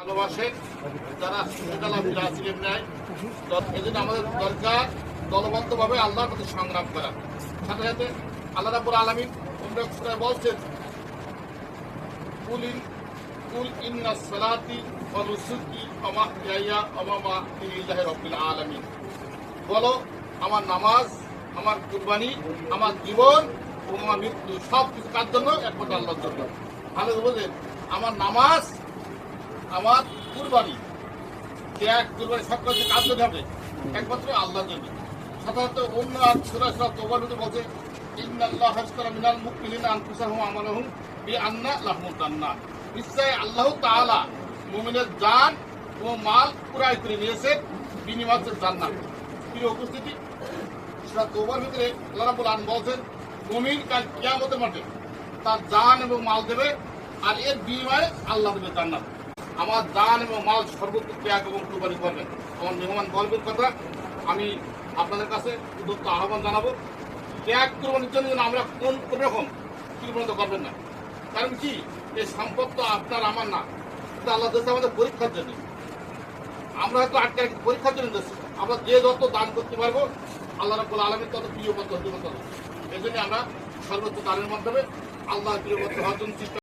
ভালোবাসে, যারা সিলেম নেয়। এই জন্য আমাদের দরকার দলবদ্ধভাবে আল্লাহর প্রতি সংগ্রাম করা। সাথে সাথে আল্লাহ রাব্বুল আলামিন বলছেন, কুল ইন্না সালাতি ওয়া নুসুকি ওয়া মাহইয়ায়া ওয়া মামাতি লিল্লাহি রাব্বিল আলামিন। বলো, আমার নামাজ, আমার কুরবানি, আমার জীবন এবং আমার মৃত্যু সব কিছু কার জন্য? একমাত্র আল্লাহর জন্য। ভালো বলেন, আমার নামাজ, আমার কুরবানি, ত্যাগ, কুরবানি সব কিছু কার জন্য হবে? একমাত্র আল্লাহর জন্য। সাধারণত অন্য সূরা তাওবার মধ্যে বলছে, ইন্নাল্লাহা আশতারা মিনাল মুমিনিনা আনফুসাহুম ওয়া আমওয়ালাহুম বিআন্না লাহুমুল জান্নাহ। নিশ্চয় আল্লাহ তাআলা মুমিনের জান ও মাল ক্রয় করে নিয়েছেন বিনিময়ে জান্নাত। প্রিয় উপস্থিতি, সূরা তাওবার ভিতরে আল্লাহ রাব্বুল আলামিন বলেন, মুমিন কাল কিয়ামতের মাঠে তার জান এবং মাল দেবে, আর এর বিনিময়ে আল্লাহ দেবে জান্নাত। আমার জান এবং মাল সর্বোচ্চ ত্যাগ এবং কুরবানি করবেন। আমার মেহমান গল্পের কথা আমি আপনাদের কাছে উদ্যত আহ্বান জানাবো, ত্যাগ কুরবানির জন্য আমরা কোন রকম কুরবানি করবেন না। কারণ কি, এই সম্পদ তো আপনার আমার না, কিন্তু আল্লাহ দিয়েছে আমাদের পরীক্ষার জন্য। আমরা হয়তো আটকে পরীক্ষার জন্য দিচ্ছি। আমরা যে যত দান করতে পারবো আল্লাহ রাব্বুল আলামিন তত প্রিয় পদ্ধতি। এই জন্য আমরা সর্বোচ্চ দানের মাধ্যমে আল্লাহর প্রিয় পদ্ধতি হওয়ার জন্য চেষ্টা